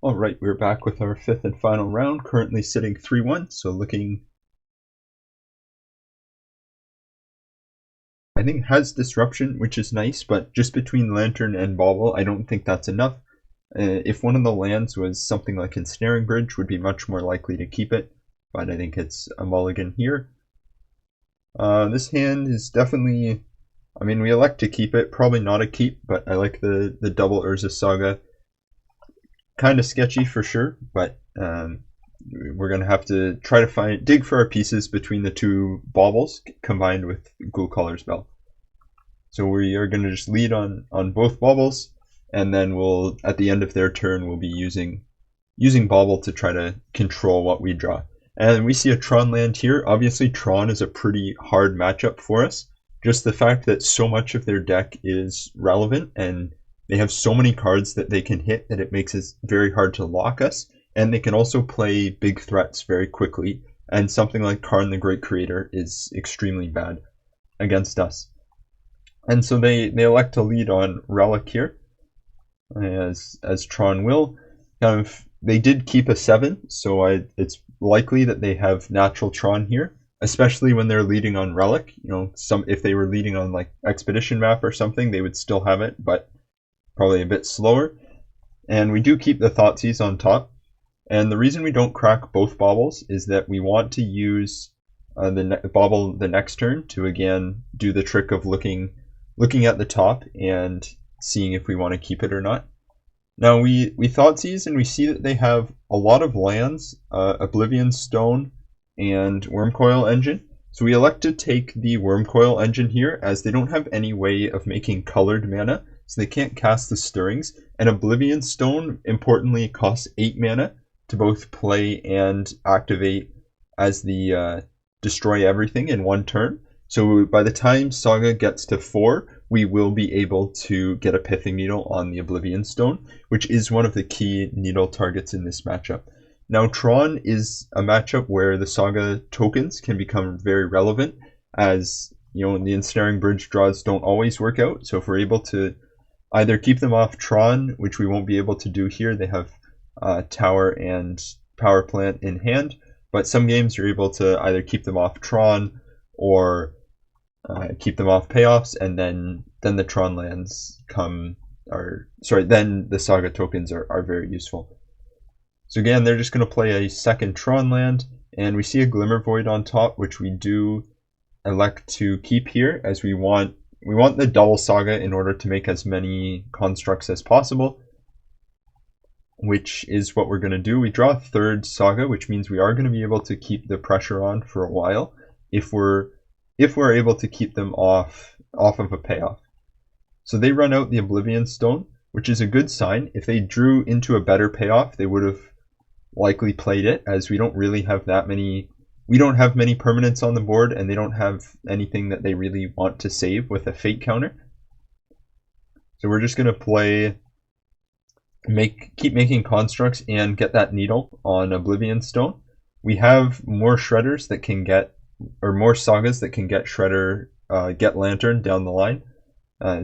Alright, we're back with our fifth and final round, currently sitting 3-1, so looking, I think has disruption, which is nice, but just between Lantern and Bauble, I don't think that's enough. If one of the lands was something like Ensnaring Bridge, would be much more likely to keep it, but I think it's a mulligan here. This hand is definitely, I mean, we elect to keep it, probably not a keep, but I like the double Urza Saga. Kind of sketchy for sure, but we're going to have to try to dig for our pieces between the two baubles combined with Ghoul-Caller's Bell. So we are going to just lead on both baubles, and then we'll, at the end of their turn, we'll be using bauble to try to control what we draw. And we see a Tron land here. Obviously Tron is a pretty hard matchup for us. Just the fact that so much of their deck is relevant and they have so many cards that they can hit that it makes it very hard to lock us, and they can also play big threats very quickly, and something like Karn the Great Creator is extremely bad against us. And so they elect to lead on Relic here, as Tron will. They did keep a 7, so it's likely that they have natural Tron here, especially when they're leading on Relic. You know, if they were leading on like Expedition Map or something, they would still have it, but probably a bit slower. And we do keep the Thoughtseize on top. And the reason we don't crack both baubles is that we want to use the bauble the next turn to again do the trick of looking at the top and seeing if we want to keep it or not. Now we Thoughtseize and we see that they have a lot of lands, Oblivion Stone and Wormcoil Engine. So we elect to take the Wormcoil Engine here, as they don't have any way of making colored mana, so they can't cast the Stirrings, and Oblivion Stone, importantly, costs 8 mana to both play and activate as the destroy everything in one turn. So by the time Saga gets to 4, we will be able to get a Pithing Needle on the Oblivion Stone, which is one of the key needle targets in this matchup. Now Tron is a matchup where the Saga tokens can become very relevant, as you know, the Ensnaring Bridge draws don't always work out. So if we're able to either keep them off Tron, which we won't be able to do here, they have Tower and Power Plant in hand, but some games you're able to either keep them off Tron or keep them off payoffs, and then the Tron lands then the Saga tokens are very useful. So again, they're just going to play a second Tron land, and we see a Glimmer Void on top, which we do elect to keep here, as we want the double Saga in order to make as many constructs as possible, which is what we're going to do. We draw a third Saga, which means we are going to be able to keep the pressure on for a while if we're able to keep them off of a payoff. So they run out the Oblivion Stone, which is a good sign. If they drew into a better payoff, they would have likely played it, as we don't really have many permanents on the board, and they don't have anything that they really want to save with a fate counter. So we're just going to keep making constructs and get that needle on Oblivion Stone. We have more Shredders that can get, or more Sagas that can get Shredder, get Lantern down the line.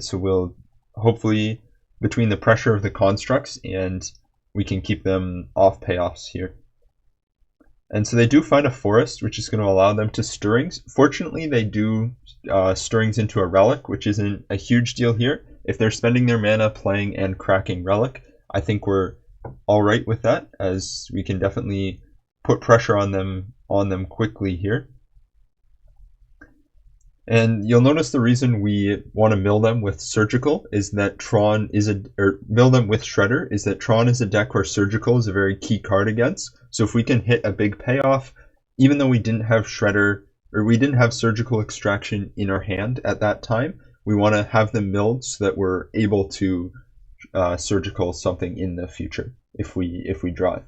So we'll hopefully, between the pressure of the constructs, and we can keep them off payoffs here. And so they do find a forest, which is going to allow them to Stirrings. Fortunately, they do Stirrings into a Relic, which isn't a huge deal here. If they're spending their mana playing and cracking Relic, I think we're alright with that, as we can definitely put pressure on them quickly here. And you'll notice the reason we want to mill them with Surgical is that Tron is mill them with Shredder is that Tron is a deck where Surgical is a very key card against. So if we can hit a big payoff, even though we didn't have Shredder, or we didn't have Surgical Extraction in our hand at that time, we want to have them milled so that we're able to Surgical something in the future if we draw it.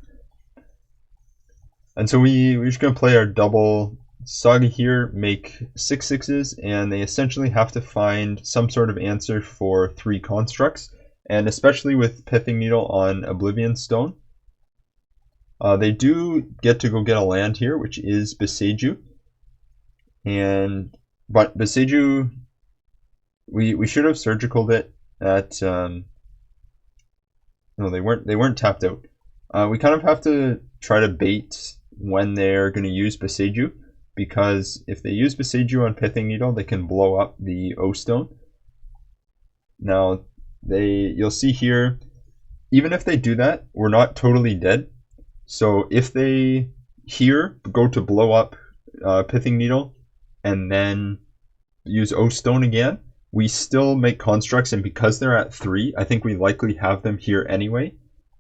And so we're just going to play our double Saga here, make 6/6s, and they essentially have to find some sort of answer for 3 constructs, and especially with Pithing Needle on Oblivion Stone. They do get to go get a land here, which is Boseiju. But Boseiju, we should have Surgicaled it at no, they weren't tapped out. We kind of have to try to bait when they're going to use Boseiju, because if they use Boseiju on Pithing Needle, they can blow up the O-Stone. Now, you'll see here, even if they do that, we're not totally dead. So if they here go to blow up Pithing Needle and then use O-Stone again, we still make constructs, and because they're at 3, I think we likely have them here anyway.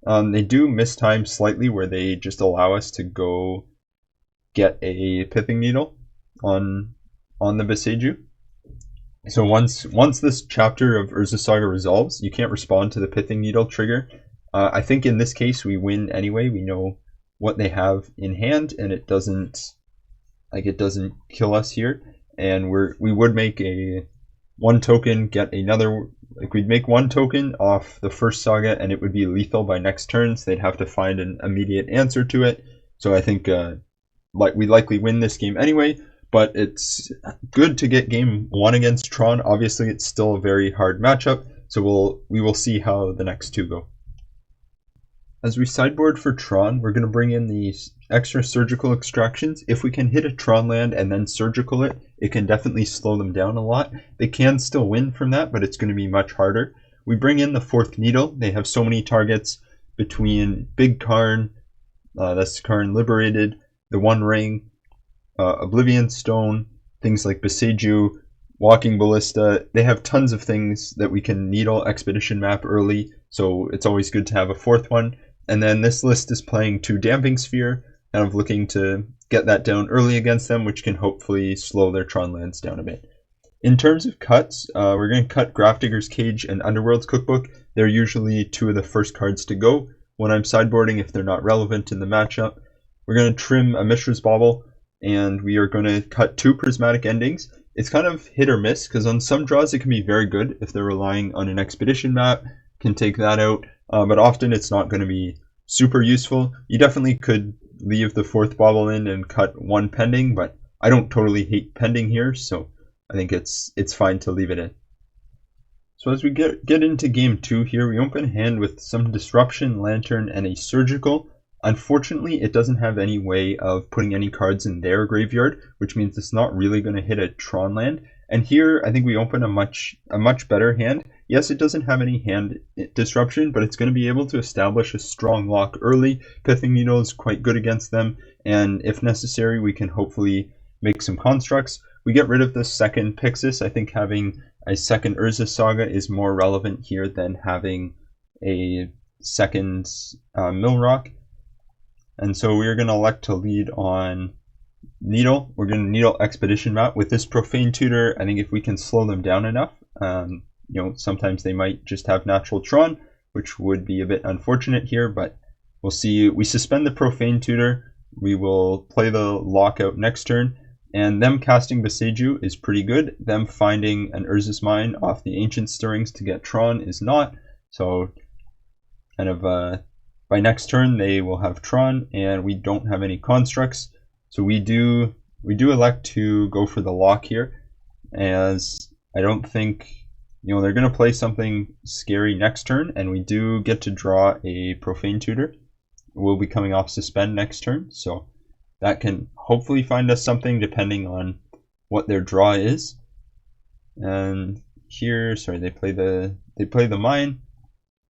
They do miss time slightly where they just allow us to go get a Pithing Needle on the Boseiju. So once this chapter of Urza Saga resolves, you can't respond to the Pithing Needle trigger. I think in this case we win anyway. We know what they have in hand, and it doesn't kill us here. And we would make a 1 token, get another. Like, we'd make 1 token off the first saga, and it would be lethal by next turn. So they'd have to find an immediate answer to it. So I think we likely win this game anyway. But it's good to get game 1 against Tron. Obviously, it's still a very hard matchup, so we will see how the next 2 go. As we sideboard for Tron, we're going to bring in these extra surgical extractions. If we can hit a Tron land and then surgical it, it can definitely slow them down a lot. They can still win from that, but it's going to be much harder. We bring in the 4th Needle. They have so many targets between Big Karn, that's Karn Liberated, the One Ring, Oblivion Stone, things like Boseiju, Walking Ballista. They have tons of things that we can Needle Expedition map early, so it's always good to have a 4th one. And then this list is playing 2 Damping Sphere, kind of looking to get that down early against them, which can hopefully slow their Tron lands down a bit. In terms of cuts, we're going to cut Grafdigger's Cage and Underworld's Cookbook. They're usually 2 of the first cards to go when I'm sideboarding if they're not relevant in the matchup. We're going to trim a Mishra's Bauble, and we are going to cut 2 Prismatic Endings. It's kind of hit or miss, because on some draws it can be very good if they're relying on an Expedition map, can take that out, but often it's not going to be super useful. You definitely could leave the 4th Bauble in and cut 1 Pending, but I don't totally hate Pending here, so I think it's fine to leave it in. So as we get into game 2 here, we open a hand with some Disruption, Lantern, and a Surgical. Unfortunately, it doesn't have any way of putting any cards in their graveyard, which means it's not really going to hit a Tron land. And here, I think we open a much better hand. Yes, it doesn't have any hand disruption, but it's going to be able to establish a strong lock early. Pithing Needle is quite good against them, and if necessary, we can hopefully make some constructs. We get rid of the 2nd Pixis. I think having a 2nd Urza Saga is more relevant here than having a 2nd Millrock. And so we're going to elect to lead on Needle. We're going to Needle Expedition map. With this Profane Tutor, I think if we can slow them down enough, sometimes they might just have natural Tron, which would be a bit unfortunate here, but we'll see. We suspend the Profane Tutor. We will play the Lockout next turn, and them casting Boseiju is pretty good. Them finding an Urza's Mine off the Ancient Stirrings to get Tron is not. So kind of by next turn they will have Tron, and we don't have any constructs. So we do elect to go for the lock here, as I don't think they're going to play something scary next turn, and we do get to draw a Profane Tutor. We'll be coming off Suspend next turn, so that can hopefully find us something depending on what their draw is. And here, sorry, they play the Mine,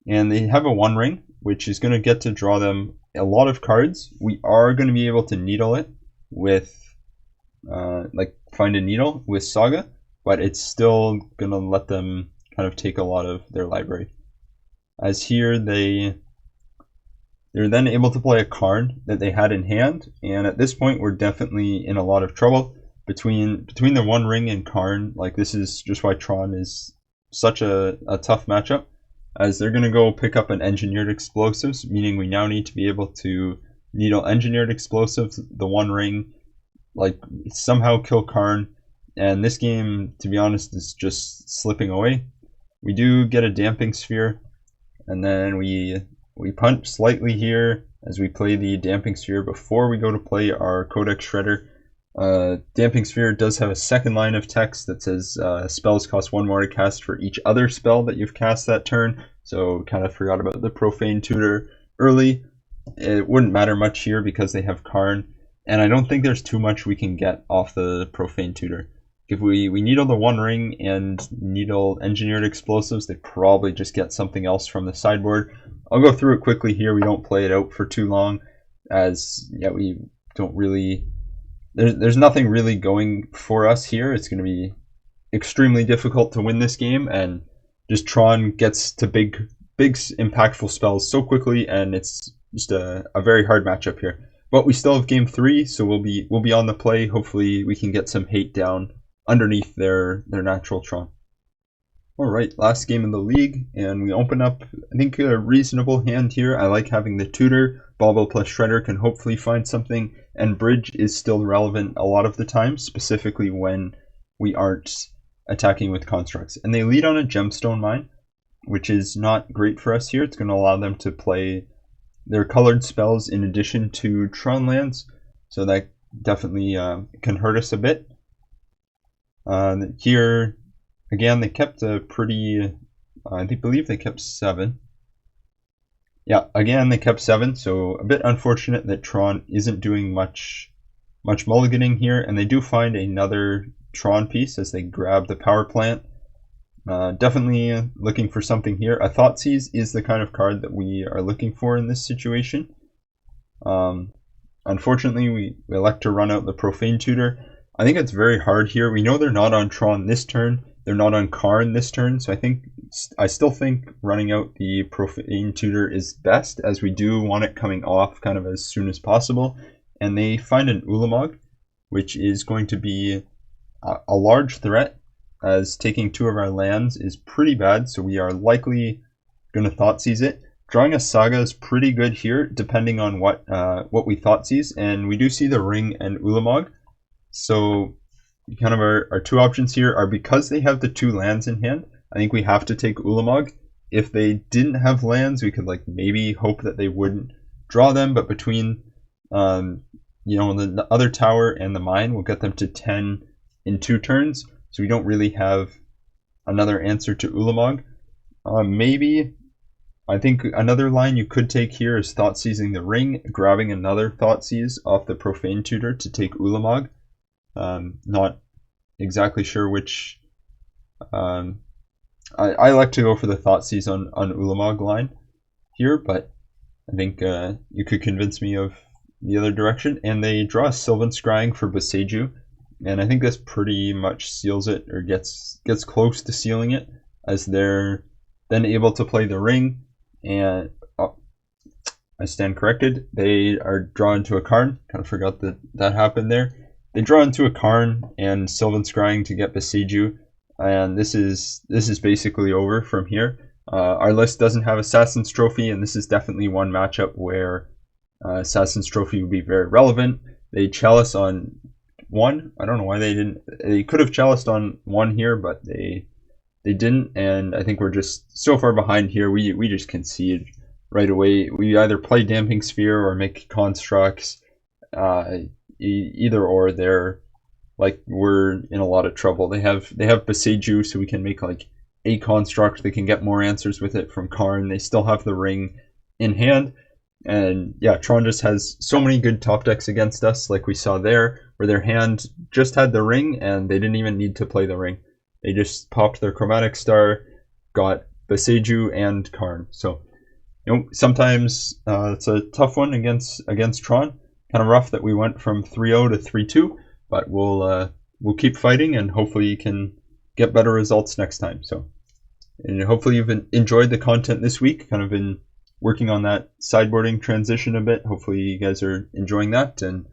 and they have a One Ring, which is going to get to draw them a lot of cards. We are going to be able to Needle it with find a Needle with Saga, but it's still going to let them kind of take a lot of their library. As here they're then able to play a Karn that they had in hand, and at this point we're definitely in a lot of trouble between the One Ring and Karn. Like, this is just why Tron is such a tough matchup, as they're going to go pick up an Engineered Explosives, meaning we now need to be able to Needle Engineered Explosives, the One Ring, like somehow kill Karn, and this game, to be honest, is just slipping away. We do get a Damping Sphere, and then we punch slightly here as we play the Damping Sphere before we go to play our Codex Shredder. Damping Sphere does have a 2nd line of text that says spells cost 1 more to cast for each other spell that you've cast that turn, so kind of forgot about the Profane Tutor early. it wouldn't matter much here because they have Karn, and I don't think there's too much we can get off the Profane Tutor. If we needle the One Ring and needle Engineered Explosives, they probably just get something else from the sideboard. I'll go through it quickly here. We don't play it out for too long, as yeah, we don't really. There's nothing really going for us here. It's going to be extremely difficult to win this game, and just Tron gets to big impactful spells so quickly, and it's just a very hard matchup here. But we still have game 3, so we'll be on the play. Hopefully we can get some hate down underneath their natural Tron. Alright, last game in the league, and we open up, I think, a reasonable hand here. I like having the Tutor. Bauble plus Shredder can hopefully find something, and Bridge is still relevant a lot of the time, specifically when we aren't attacking with constructs. And they lead on a Gemstone Mine, which is not great for us here. It's going to allow them to play their colored spells in addition to Tron lands, so that definitely can hurt us a bit. Here, again, they kept a pretty, I believe they kept 7. Yeah, again, they kept 7, so a bit unfortunate that Tron isn't doing much mulliganing here, and they do find another Tron piece as they grab the power plant. Definitely looking for something here. A Thoughtseize is the kind of card that we are looking for in this situation. Unfortunately, we elect to run out the Profane Tutor. I think it's very hard here. We know they're not on Tron this turn. They're not on Karn this turn, so I still think running out the Profane Tutor is best, as we do want it coming off kind of as soon as possible. And they find an Ulamog, which is going to be a large threat, as taking 2 of our lands is pretty bad, so we are likely going to Thoughtseize it. Drawing a Saga is pretty good here, depending on what we Thoughtseize, and we do see the Ring and Ulamog. So kind of our 2 options here are, because they have the 2 lands in hand, I think we have to take Ulamog. If they didn't have lands, we could maybe hope that they wouldn't draw them, but between the other tower and the mine, we'll get them to 10 in 2 turns. So we don't really have another answer to Ulamog. Maybe, I think another line you could take here is Thoughtseizing the Ring, grabbing another Thoughtseize off the Profane Tutor to take Ulamog. Not exactly sure which. I like to go for the Thoughtseize on Ulamog line here, but I think you could convince me of the other direction. And they draw a Sylvan Scrying for Boseiju. And I think this pretty much seals it, or gets close to sealing it, as they're then able to play the Ring, and I stand corrected. They are drawn to a Karn. Kind of forgot that happened there. They draw into a Karn and Sylvan Scrying to get Boseiju, and this is basically over from here. Our list doesn't have Assassin's Trophy, and this is definitely one matchup where Assassin's Trophy would be very relevant. They Chalice on 1. I don't know why they didn't. They could have Chaliced on 1 here, but they didn't, and I think we're just so far behind here. We just concede right away. We either play Damping Sphere or make constructs. Either or, we're in a lot of trouble. They have Boseiju, so we can make a construct. They can get more answers with it from Karn. They still have the Ring in hand. And yeah, Tron just has so many good top decks against us, like we saw there, where their hand just had the Ring and they didn't even need to play the Ring. They just popped their Chromatic Star, got Boseiju and Karn. So, sometimes it's a tough one against Tron. Kind of rough that we went from 3-0 to 3-2, but we'll keep fighting, and hopefully you can get better results next time. So, and hopefully you've enjoyed the content this week. Kind of been working on that sideboarding transition a bit. Hopefully you guys are enjoying that, and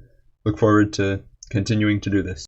look forward to continuing to do this.